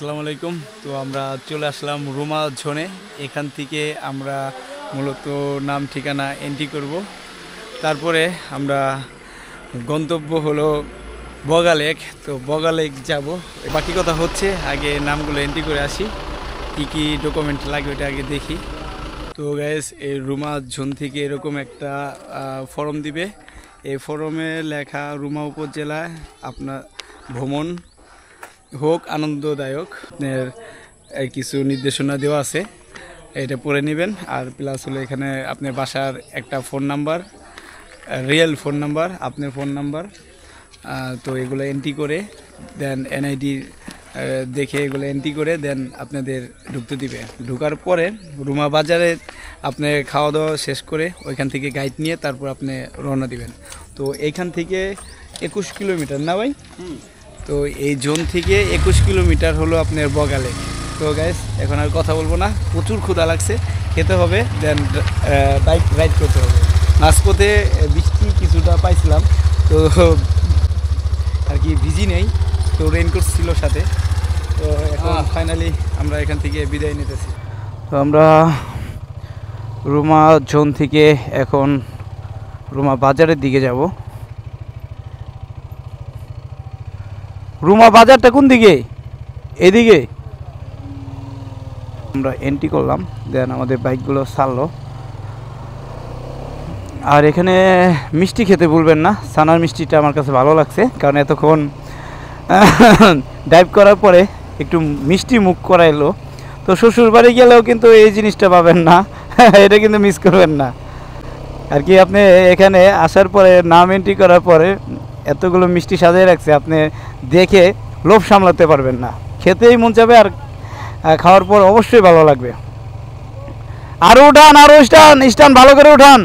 আসসালামু আলাইকুম। তো আমরা চলে আসলাম রুমা জোনে। এখান থেকে আমরা মূলত নাম ঠিকানা এন্ট্রি করব। তারপরে আমরা গন্তব্য হলো বগালেক। তো বগালেক যাব। বাকি কথা হচ্ছে আগে নামগুলো এন্ট্রি করে আসি, কি কি ডকুমেন্ট লাগবে ওটা আগে দেখি। তো গাইস, এই রুমা জোন থেকে এরকম একটা ফর্ম দিবে। এই ফর্মে লেখা রুমা উপজেলায় আপনার ভ্রমণ হোক আনন্দদায়ক, আপনার কিছু নির্দেশনা দেওয়া আছে, এটা পড়ে নেবেন। আর প্লাস হলো এখানে আপনার বাসার একটা phone number, real phone number, আপনার ফোন নাম্বার। তো এগুলো এন্ট্রি করে দেন এনআইডি দেখে এগুলো এন্ট্রি করে দেন আপনাদের ঢুকতে দিবে। ঢোকার পরে রুমা বাজারে আপনি খাওয়া দাওয়া শেষ করে ওইখান থেকে গাইড নিয়ে তারপর আপনি রওনা দিবেন। তো এইখান থেকে 21 কিলোমিটার না ভাই? তো এই জোন থেকে 21 কিলোমিটার হলো আপনার বগালেক। তো গাইস, এখন আর কথা বলবো না, প্রচুর ক্ষুধা লাগছে, খেতে হবে, দেন বাইক রাইড করতে হবে। মাঝপথে বৃষ্টি কিছুটা পাইছিলাম, তো আর কি ভিজি নেই, তো রেইনকোট ছিল সাথে। তো এখন ফাইনালি আমরা এখান থেকে বিদায় নিতেছি। তো আমরা রুমা জোন থেকে এখন রুমা বাজারের দিকে যাব। রুমা বাজারটা কোন দিকে? এদিকে। আমরা এন্ট্রি করলাম, দেন আমাদের বাইকগুলো ছাড়লো। আর এখানে মিষ্টি খেতে ভুলবেন না, ছানার মিষ্টিটা আমার কাছে ভালো লাগছে, কারণ এতক্ষণ ড্রাইভ করার পরে একটু মিষ্টি মুখ করাইলো। তো শ্বশুর বাড়ি গেলেও কিন্তু এই জিনিসটা পাবেন না, এটা কিন্তু মিস করবেন না। আর কি আপনি এখানে আসার পরে নাম এন্ট্রি করার পরে এতগুলো মিষ্টি সাজিয়ে রাখছে, আপনি দেখে লোভ সামলাতে পারবেন না, খেতেই মন চাবে, আর খাওয়ার পর অবশ্যই ভালো লাগবে। আরও উঠান, আরও স্টান ভালো করে উঠান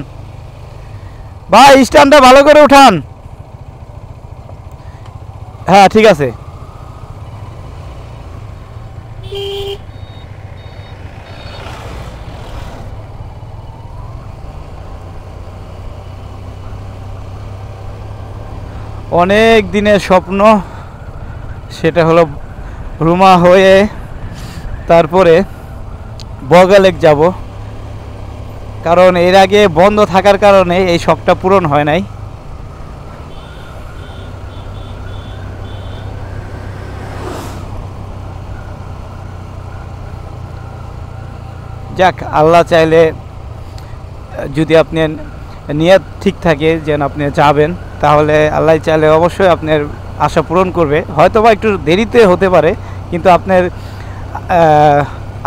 ভাই, স্ট্যান্ডটা ভালো করে উঠান। হ্যাঁ, ঠিক আছে। অনেক দিনের স্বপ্ন, সেটা হলো রুমা হয়ে তারপরে বগালেক যাব, কারণ এর আগে বন্ধ থাকার কারণে এই শখটা পূরণ হয় নাই। যাক, আল্লাহ চাইলে যদি আপনি নিয়ত ঠিক থাকে যেন আপনি যাবেন, তাহলে আল্লাহ চাইলে অবশ্যই আপনার আশা পূরণ করবে। হয়তো বা একটু দেরিতে হতে পারে, কিন্তু আপনার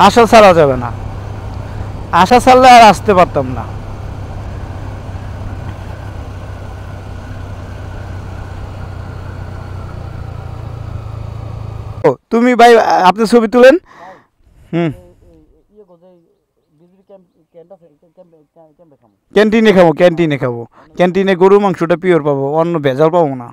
আশা ছাড়া যাবে না। আশা ছাড়লে আর আসতে পারতাম না। তুমি ভাই আপনি ছবি তুলেন। হুম, ক্যান্টিনে খাবো, ক্যান্টিনে খাবো। ক্যান্টিনে গরু মাংসটা পিওর পাবো, অন্য ভেজাল পাবো না।